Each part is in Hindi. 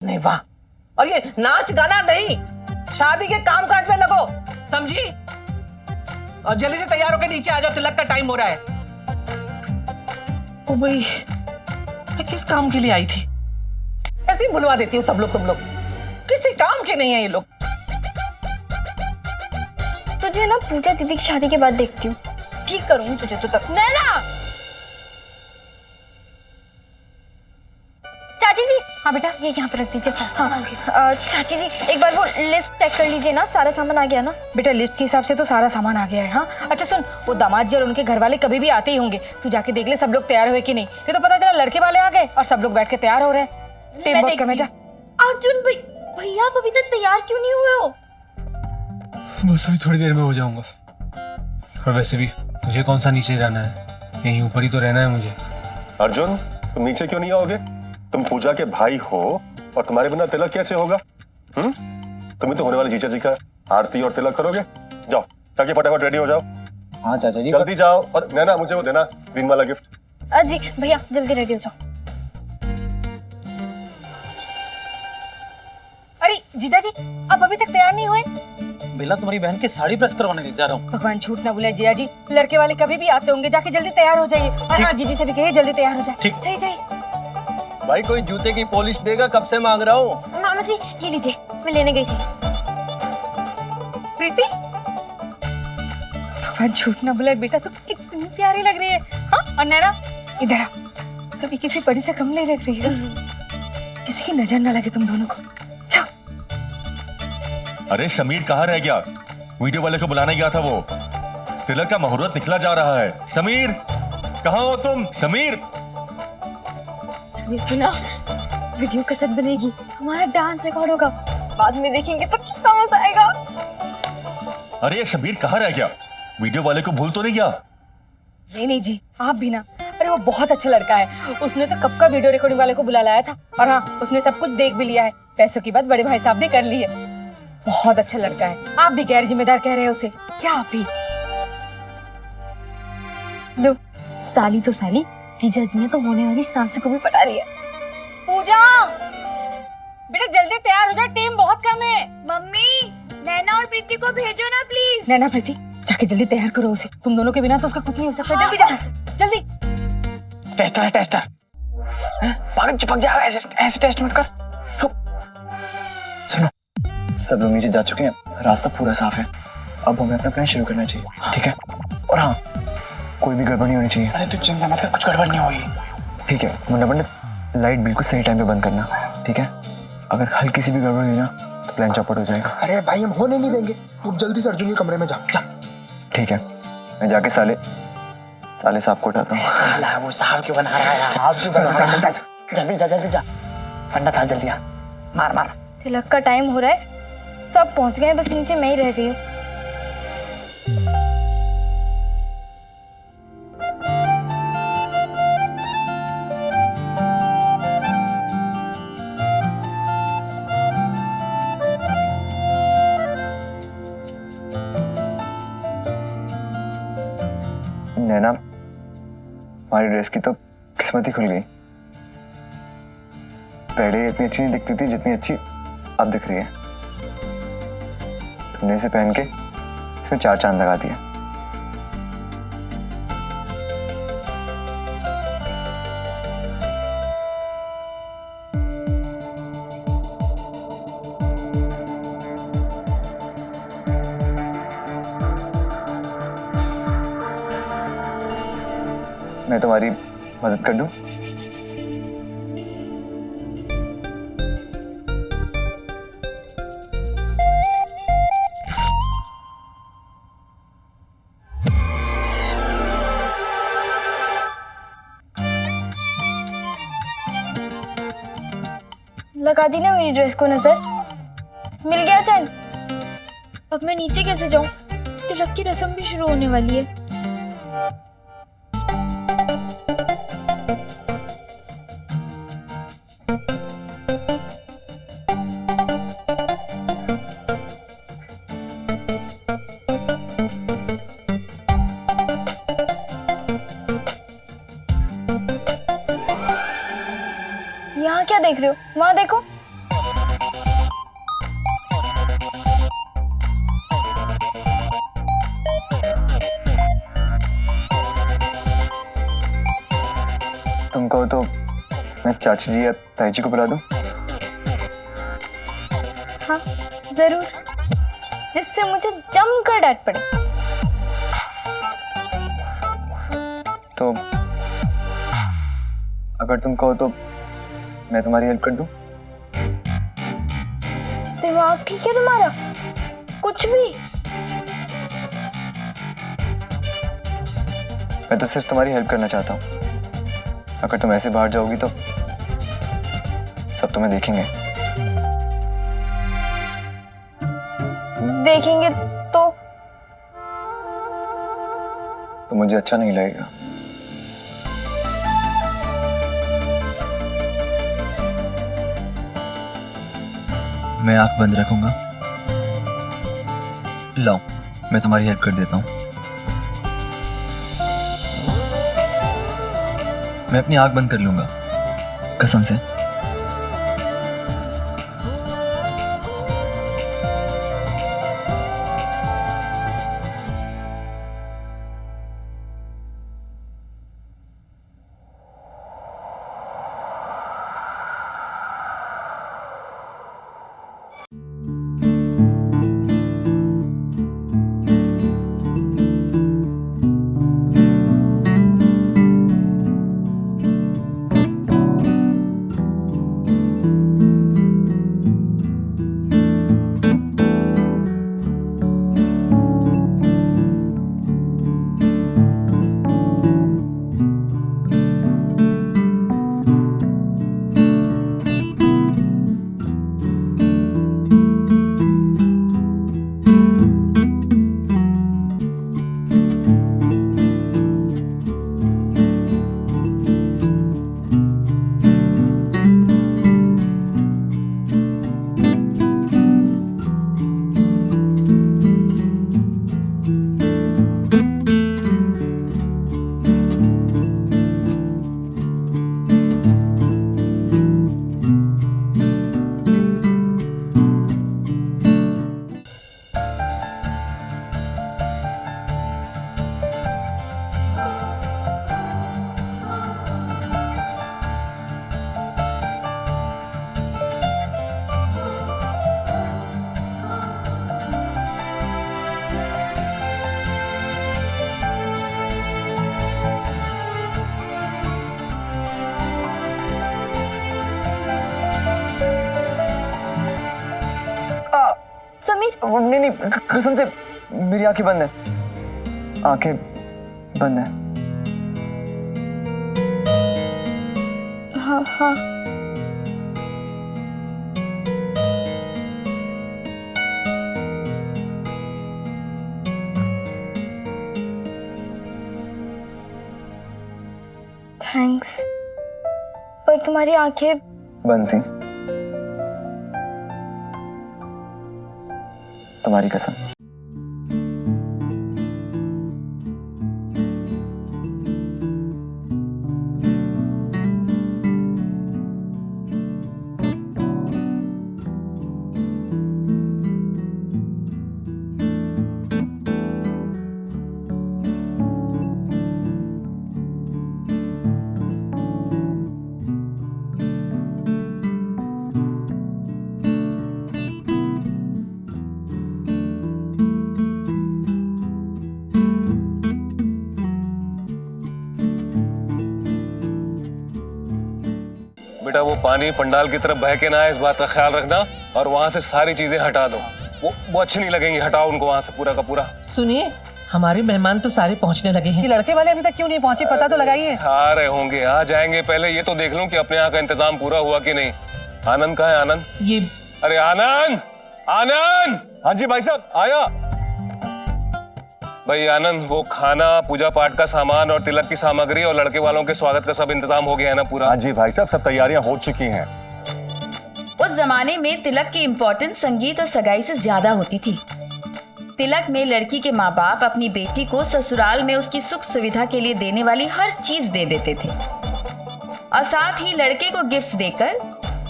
नहीं वाह, और ये नाच गाना नहीं, शादी के कामकाज में लगो, समझी? और जल्दी से तैयार होकर नीचे आ जाओ, तिलक का टाइम हो रहा है। ओ भाई, मैं किस काम के लिए आई थी? ऐसे ही भुलवा देती हूँ सब लोग, तुम लोग किसी काम के नहीं है ये लोग। तुझे ना पूजा दीदी की शादी के बाद देखती हूँ, ठीक करूंगी तुझे तो तब। नैना! चाची जी, हाँ बेटा ये यहाँ पे रख दीजिए। हाँ चाची जी एक बार वो लिस्ट चेक कर लीजिए ना, सारा सामान आ गया ना? बेटा लिस्ट के हिसाब से तो सारा सामान आ गया है। हाँ अच्छा सुन, वो दामाद जी और उनके घर वाले कभी भी आते ही होंगे, तू जाके देख ले सब लोग तैयार हुए कि नहीं। ये तो पता चला लड़के वाले आ गए और सब लोग बैठ के तैयार हो रहे हैं। टीम वर्क करना। जा अर्जुन भैया आप अभी तक तैयार क्यों नहीं हुए हो? बस अभी थोड़ी देर में हो जाऊंगा। और वैसे भी मुझे कौन सा नीचे रहना है, यहीं ऊपर ही तो रहना है मुझे। अर्जुन तुम नीचे क्यों नहीं आओगे? तुम पूजा के भाई हो और तुम्हारे बिना तिलक कैसे होगा? तुम ही तो होने वाले जीजा जी का आरती और तिलक करोगे। जाओ ताकि फटाफट रेडी हो जाओ। हाँ चाचा जी जल्दी जाओ। और नैना मुझे वो देना ग्रीन वाला गिफ्ट। जी भैया जल्दी रेडी हो जाओ। अरे जीजा जी अब अभी तक तैयार नहीं हुए? बेला तुम्हारी बहन की साड़ी प्रेस करवाने ले जा रहा हूँ। भगवान झूठ ना बोले जीजा जी, लड़के वाले कभी भी आते होंगे, जाके जल्दी तैयार हो जाइए। और हाँ जीजी से भी कहिए जल्दी तैयार हो जाए। ठीक। जाइए जाइए। भाई कोई जूते की पॉलिश देगा, कब से मांग रहा हूँ। मामा जी ये लीजिए, मैं लेने गई थी। प्रीति भगवान झूठ ना बोले बेटा, तू कितनी प्यारी लग रही है। हाँ और नैना इधर आ, तू किसी बड़ी से कम नहीं लग रही है। किसी की नजर ना लगे तुम दोनों को। जाओ। अरे समीर कहाँ रह गया? वीडियो वाले को बुलाने गया था वो। तिलक का मुहूर्त निकला जा रहा है। समीर कहाँ हो तुम? समीर ये सुना, वीडियो कैसेट बनेगी, हमारा डांस रिकॉर्ड होगा, बाद में देखेंगे तो कितना मजा आएगा। अरे ये समीर कहाँ रह गया? वीडियो वाले को भूल तो नहीं गया? नहीं नहीं जी आप भी ना, अरे वो बहुत अच्छा लड़का है, उसने तो कब का वीडियो रिकॉर्डिंग वाले को बुला लाया था। और हाँ उसने सब कुछ देख भी लिया है, पैसों की बात बड़े भाई साहब ने कर ली है। बहुत अच्छा लड़का है, आप भी गैर जिम्मेदार कह रहे हो उसे क्या? आप भी लो, साली तो साली, जीजा जी ने तो होने वाली सास को भी पटा लिया। पूजा बेटा जल्दी तैयार हो जाए, टेम बहुत कम है। मम्मी नैना और प्रीति को भेजो ना प्लीज। नैना प्रीति जाके जल्दी तैयार करो उसे, तुम दोनों के बिना तो उसका कुछ नहीं हो सकता। हाँ, जल्दी जा जल्दी। टेस्टर है टेस्टर, पागल चिपक जाएगा, ऐसे टेस्ट मत कर। सुनो सब लोग नीचे जा चुके हैं, रास्ता पूरा साफ है, अब हमें अपना प्लान शुरू करना चाहिए। ठीक है? और हाँ कोई भी गड़बड़ नहीं होनी चाहिए। अरे तू चिंता मत कर, कुछ गड़बड़ नहीं होगी। ठीक है मुन्ना पंडित, लाइट बिल्कुल सही टाइम पे बंद करना। ठीक है? अगर हल्की सी भी गड़बड़ हुई ना तो प्लान चौपट हो जाएगा। अरे भाई हम होने नहीं देंगे, तुम जल्दी से अर्जुन के कमरे में जा। ठीक है मैं जाके साले साहब को उठाता हूँ। साला वो साहब क्यों बना रहा है यार? आप क्यों बना रहा है? जल्दी जा पंडित आ, जल्दी आ, मार। तिलक का टाइम हो रहा है, सब पहुंच गए, बस नीचे मैं ही रह गई हूँ। नैना हमारी ड्रेस की तो किस्मत ही खुल गई। पहले इतनी अच्छी नहीं दिखती थी जितनी अच्छी अब दिख रही है। तुमने इसे पहन के इसमें 4 चांद लगा दिया। मैं तुम्हारी मदद कर दूं? लगा दी ना मेरी ड्रेस को नजर? मिल गया चैन? अब मैं नीचे कैसे जाऊं? तिलक की रस्म भी शुरू होने वाली है। यहाँ क्या देख रहे हो? वहाँ देखो। चाची जी या ताई जी को बुला दूं? हाँ जरूर, जिससे मुझे जमकर डांट पड़े। तो अगर तुम कहो तो मैं तुम्हारी हेल्प कर दूं? दिमाग ठीक है तुम्हारा? कुछ भी। मैं तो सिर्फ तुम्हारी हेल्प करना चाहता हूँ। अगर तुम ऐसे बाहर जाओगी तो सब तुम्हें देखेंगे। देखेंगे तो मुझे अच्छा नहीं लगेगा। मैं आंख बंद रखूंगा। लाओ, मैं तुम्हारी हेल्प कर देता हूँ। मैं अपनी आंख बंद कर लूंगा, कसम से। नहीं नहीं, कसम से मेरी आंखें बंद है। आंखें बंद है। हाँ हाँ। थैंक्स, पर तुम्हारी आंखें बंद थी, तुम्हारी कसम। बेटा वो पानी पंडाल की तरफ बह के ना आए, इस बात का ख्याल रखना। और वहां से सारी चीजें हटा दो, वो अच्छी नहीं लगेंगी। हटाओ उनको वहां से पूरा का पूरा। सुनिए, हमारे मेहमान तो सारे पहुंचने लगे हैं। ये लड़के वाले अभी तक क्यों नहीं पहुंचे, पता तो लगाइए। आ रहे होंगे, आ जाएंगे। पहले ये तो देख लूं कि अपने यहाँ का इंतजाम पूरा हुआ कि नहीं। आनंद कहाँ है? आनंद, ये अरे आनंद, आनंद। हाँ जी भाई साहब, आया। भाई आनंद, वो खाना, पूजा पाठ का सामान और तिलक की सामग्री और लड़के वालों के स्वागत का सब इंतजाम हो गया है ना पूरा? हाँ जी भाई साहब, सब तैयारियां हो चुकी हैं। उस जमाने में तिलक की इम्पोर्टेंस संगीत और सगाई से ज्यादा होती थी। तिलक में लड़की के माँ बाप अपनी बेटी को ससुराल में उसकी सुख सुविधा के लिए देने वाली हर चीज दे देते थे, और साथ ही लड़के को गिफ्ट्स देकर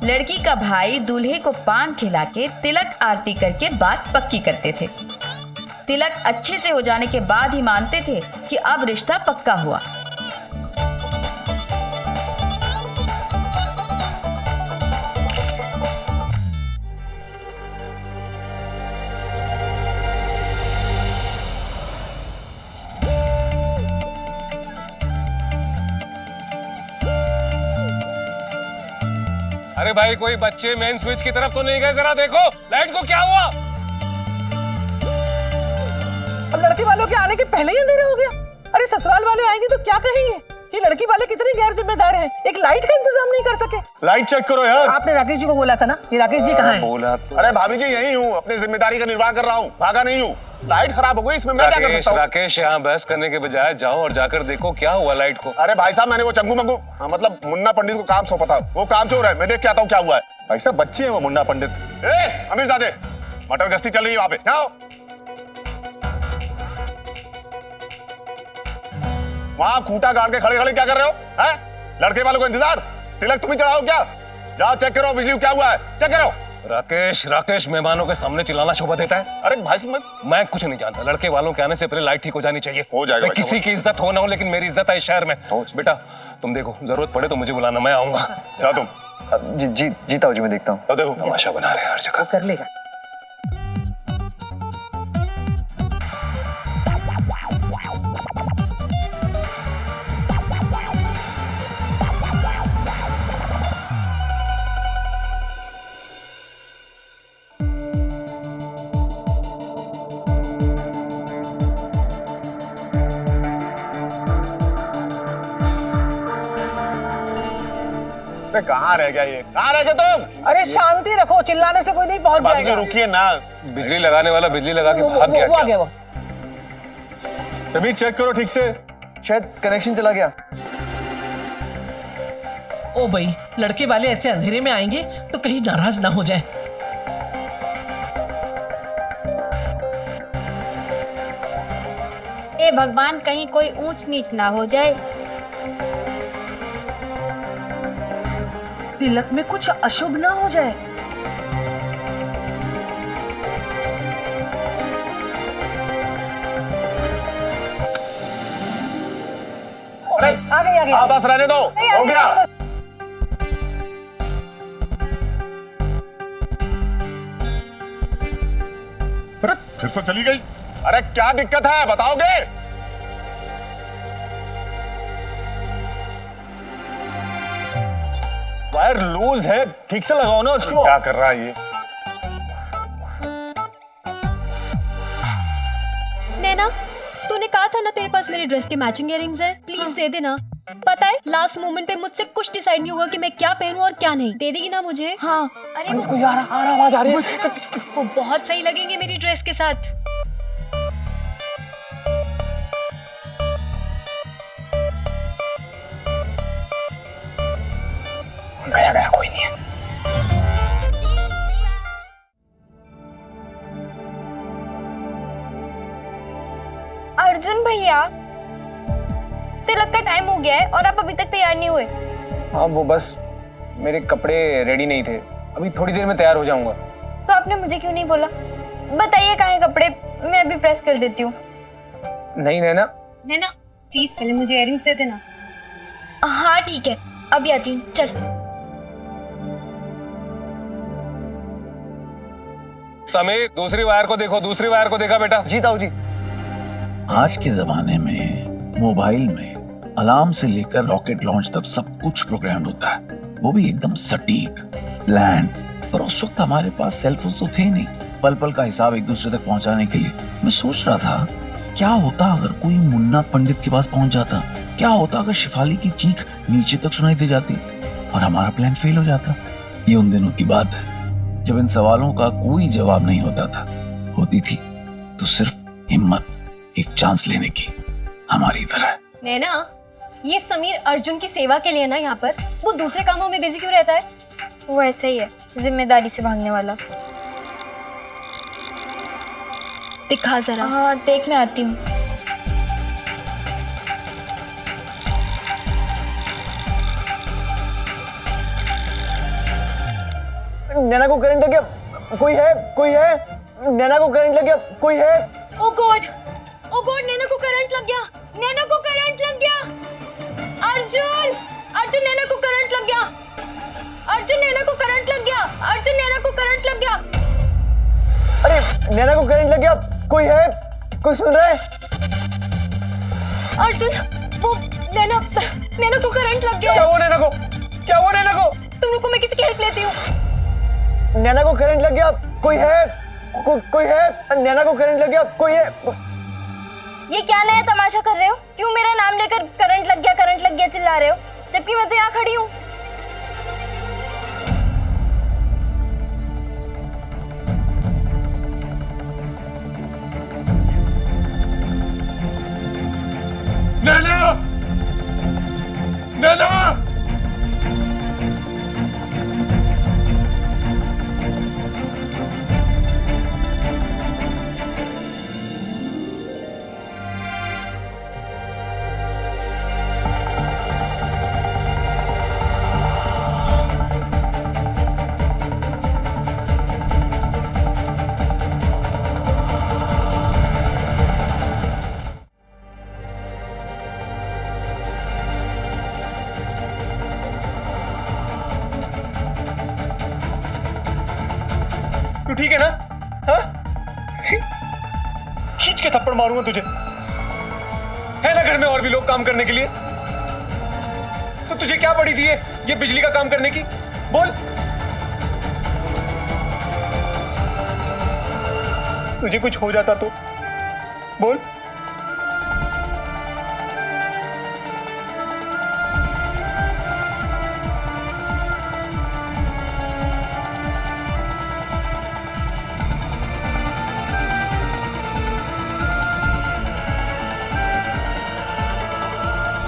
लड़की का भाई दूल्हे को पान खिला के तिलक आरती करके बात पक्की करते थे। तिलक अच्छे से हो जाने के बाद ही मानते थे कि अब रिश्ता पक्का हुआ। अरे भाई कोई बच्चे मेन स्विच की तरफ तो नहीं गए? जरा देखो लाइट को क्या हुआ? अब लड़की वालों के आने के पहले ही अंधेरा हो गया। अरे ससुराल वाले आएंगे तो क्या कहेंगे कि लड़की वाले कितने गैर जिम्मेदार हैं, एक लाइट का इंतजाम नहीं कर सके। लाइट चेक करो यार। आपने राकेश जी को बोला था ना, ये राकेश जी कहाँ हैं? बोला तो। अरे भाभी जी यही हूँ, अपनी जिम्मेदारी का निर्वाह कर रहा हूँ, भागा नहीं हूँ। लाइट खराब हो गई, इसमें मैं क्या कर सकता हूँ? राकेश यहाँ बहस करने के बजाय जाओ और जाकर देखो क्या हुआ लाइट को। अरे भाई साहब मैंने वो चंगू मंगू मतलब मुन्ना पंडित को काम सौंपा था, वो काम चोर है, मैं देख के आता हूँ क्या हुआ है। भाई साहब बच्चे हैं वो मुन्ना पंडित। अमीरजादे मटर गश्ती चल रही है वहां पे, जाओ। वहां खूंटा गाड़ के खड़े खड़े क्या कर रहे हो? हैं? लड़के वालों को इंतजार, तिलक तुम ही चढ़ाओ क्या? जाओ चेक करो बिजली क्या हुआ है, चेक करो। राकेश मेहमानों के सामने चिल्लाना शोभा देता है? अरे भाई साहब मैं कुछ नहीं जानता, लड़के वालों के आने से पहले लाइट ठीक हो जानी चाहिए। हो जाएगा भाई किसी की इज्जत हो ना हो, लेकिन मेरी इज्जत है इस शहर में। बेटा तुम देखो, जरूरत पड़े तो मुझे बुलाना, मैं आऊंगा। जाओ तुम। जी ताऊ जी मैं देखता हूँ। तो देखो तमाशा बना रहे हैं हर जगह। कर लेगा। कहाँ रह गया ये, कहाँ रह गए तुम? अरे शांति रखो, चिल्लाने से कोई नहीं पहुंच भाभी जी जाएगा। रुकिए ना। बिजली लगाने वाला बिजली लगा के भाग वो गया आ गया क्या? वो। सभी चेक करो ठीक से। शायद कनेक्शन चला गया। ओ भाई, लड़के वाले ऐसे अंधेरे में आएंगे तो कहीं नाराज ना हो जाए। ए भगवान, कहीं कोई ऊंच नीच ना हो जाए। तिलक में कुछ अशुभ ना हो जाए। अरे आ गई हाँ बस रहने दो, हो गया। अरे फिर से चली गई। अरे क्या दिक्कत है बताओगे? वायर लूज है, ठीक से लगाओ ना उसको। क्या कर रहा है ये? नैना, तूने कहा था ना तेरे पास मेरे ड्रेस के मैचिंग इयररिंग्स हैं, प्लीज दे देना। पता है लास्ट मोमेंट पे मुझसे कुछ डिसाइड नहीं हुआ कि मैं क्या पहनूं और क्या नहीं। दे देगी ना मुझे? हाँ, अरे वो आवाज आ रही है। वो बहुत सही लगेंगे मेरी ड्रेस के साथ। गया कोई नहीं है। अर्जुन भैया, तिलक का टाइम हो गया है और आप अभी तक तैयार नहीं हुए। हाँ वो बस मेरे कपड़े रेडी नहीं थे, अभी थोड़ी देर में तैयार हो जाऊंगा। तो आपने मुझे क्यों नहीं बोला? बताइए कहाँ हैं कपड़े, मैं अभी प्रेस कर देती हूँ। नहीं नैना। नैना प्लीज पहले मुझे इयररिंग्स दे देना। हाँ ठीक है, अभी आती हूँ, चल। समीर दूसरी वायर को देखो, दूसरी वायर को देखा बेटा? जी ताऊ जी। आज के जमाने में मोबाइल में अलार्म से लेकर रॉकेट लॉन्च तक सब कुछ प्रोग्राम होता है, वो भी एकदम सटीक प्लान। पर उस वक्त हमारे पास सेल फोन तो थे नहीं, पल पल का हिसाब एक दूसरे तक पहुंचाने के लिए। मैं सोच रहा था क्या होता अगर कोई मुन्ना पंडित के पास पहुंच जाता, क्या होता अगर शिफाली की चीख नीचे तक सुनाई दे जाती और हमारा प्लान फेल हो जाता। ये उन दिनों की बात है जब इन सवालों का कोई जवाब नहीं होता था, होती थी तो सिर्फ हिम्मत, एक चांस लेने की। हमारी तरह। नैना, ये समीर अर्जुन की सेवा के लिए ना यहाँ पर, वो दूसरे कामों में बिजी क्यों रहता है? वो ऐसे ही है, जिम्मेदारी से भागने वाला। दिखा जरा। हाँ देख, मैं आती हूँ। नैना को करंट लग गया, कोई है? कोई है? नैना को करंट लग गया, कोई है? ओ गॉड, ओ गॉड, नैना को करंट लग गया, नैना को करंट लग गया। अर्जुन, अर्जुन नैना को करंट लग गया, अर्जुन नैना को करंट लग गया, अर्जुन नैना को करंट लग गया। अरे नैना को करंट लग गया, कोई है? कोई सुन रहा है? अर्जुन, वो नैना, नैना को करंट लग गया। क्या हुआ नैना को? क्या हुआ नैना को? तुम रुको, मैं किसी की हेल्प लेती हूँ। नैना को करंट लग गया, कोई है? कोई है? नैना को करंट लग गया, कोई है? ये क्या नया तमाशा कर रहे हो? क्यों मेरा नाम लेकर करंट लग गया चिल्ला रहे हो, जबकि मैं तो यहाँ खड़ी हूँ। नैना! नैना! तू ठीक है ना? हाँ? खींच के थप्पड़ मारूंगा तुझे। है ना घर में और भी लोग काम करने के लिए? तो तुझे क्या पड़ी थी ये बिजली का काम करने की? बोल। तुझे कुछ हो जाता तो बोल।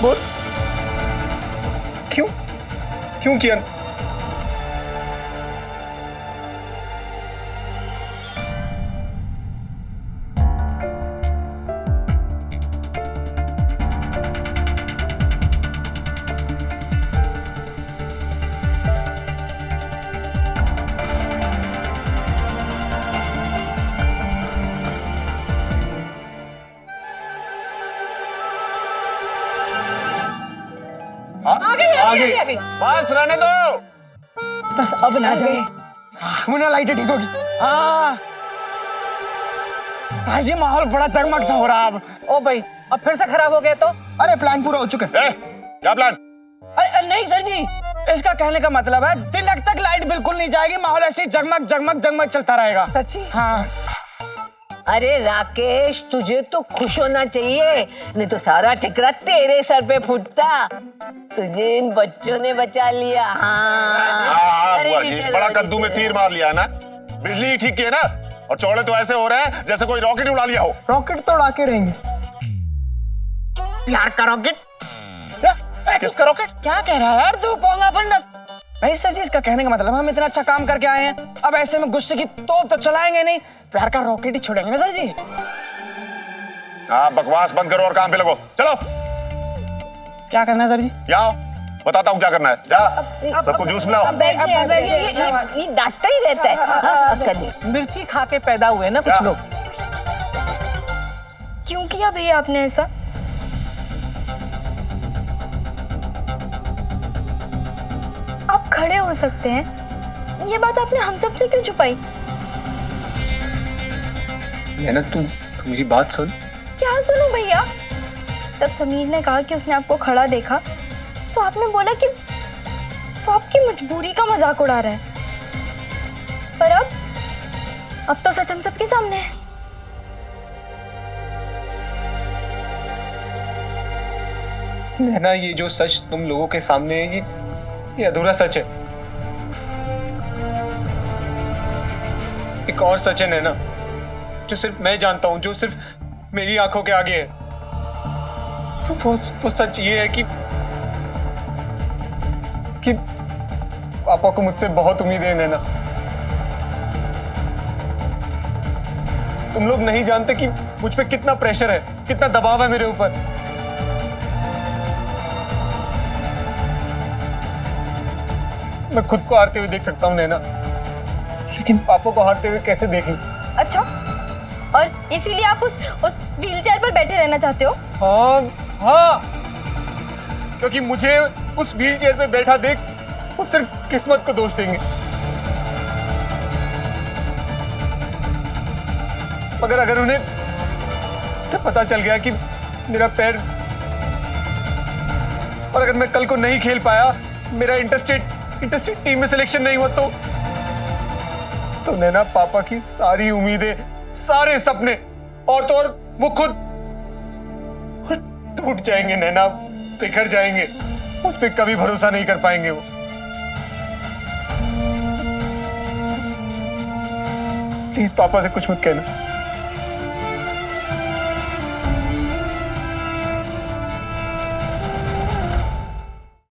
बोल। क्यों किया? आ गई। बस रहने दो। बस अब ना जाए। मुन्ना लाइटें ठीक होगी। हाँ भाई, माहौल बड़ा जगमग सा हो रहा अब। ओ भाई, अब फिर से खराब हो गया तो? अरे प्लान पूरा हो चुका है। क्या प्लान? अरे नहीं सर जी, इसका कहने का मतलब है तिलक तक लाइट बिल्कुल नहीं जाएगी, माहौल ऐसे जगमग जगमग जगमग चलता रहेगा। सच्ची? हाँ। अरे राकेश, तुझे तो खुश होना चाहिए, नहीं तो सारा ठिकरा तेरे सर पे फूटता। तुझे इन बच्चों ने बचा लिया। हाँ। अरे बुआ जी, जी, चलो, बड़ा जी, कद्दू में तीर मार लिया है ना। बिजली ठीक की है ना, और चौड़े तो ऐसे हो रहे हैं जैसे कोई रॉकेट उड़ा लिया हो। रॉकेट तो उड़ा के रहेंगे। प्यार का रॉकेट? किसका रॉकेट? क्या कह रहा है यार तू पोंगा पंडित? नहीं सर जी, इसका कहने का मतलब हम इतना अच्छा काम करके आए हैं, अब ऐसे में गुस्से की तोप तो चलाएंगे नहीं, प्यार का रॉकेट ही छोड़ेंगे ना सर जी। हाँ, बकवास बंद करो और काम पे लगो। चलो। क्या करना है सर जी? आओ, बताता हूँ क्या करना है। जा, सबको जूस पिलाओ। ये डांटता ही रहता है। हाँ, बस कर। मिर्ची खा के पैदा हुए ना कुछ लोग। क्यों किया भैया आपने ऐसा? आप खड़े हो सकते हैं, ये बात आपने हम सब से क्यों छुपाई? नैना, तू मेरी बात सुन। क्या सुनूं भैया? जब समीर ने कहा कि उसने आपको खड़ा देखा, तो आपने बोला कि वो आपकी मजबूरी का मजाक उड़ा रहा है। पर अब तो सच हम सबके सामने है। नैना, ये जो सच तुम लोगों के सामने है, ये अधूरा सच है। एक और सच है नैना, जो सिर्फ मैं जानता हूं, जो सिर्फ मेरी आंखों के आगे है। वो सच ये है कि पापा को मुझसे बहुत उम्मीद है नैना। तुम लोग नहीं जानते कि मुझ पे कितना प्रेशर है, कितना दबाव है मेरे ऊपर। मैं खुद को हारते हुए देख सकता हूँ नैना, लेकिन पापा को हारते हुए कैसे देखूं? अच्छा, और इसीलिए आप उस व्हीलचेयर पर बैठे रहना चाहते हो? हाँ, क्योंकि मुझे उस व्हीलचेयर पे बैठा देख वो सिर्फ किस्मत को दोष देंगे। मगर अगर उन्हें पता चल गया कि मेरा पैर, और अगर मैं कल को नहीं खेल पाया, मेरा इंटरस्टेट इंडस्ट्री टीम में सिलेक्शन नहीं हुआ तो नैना पापा की सारी उम्मीदें, सारे सपने और तो और वो खुद टूट जाएंगे नैना, बिखर जाएंगे। मुझ पे कभी भरोसा नहीं कर पाएंगे वो। प्लीज पापा से कुछ मत कहना।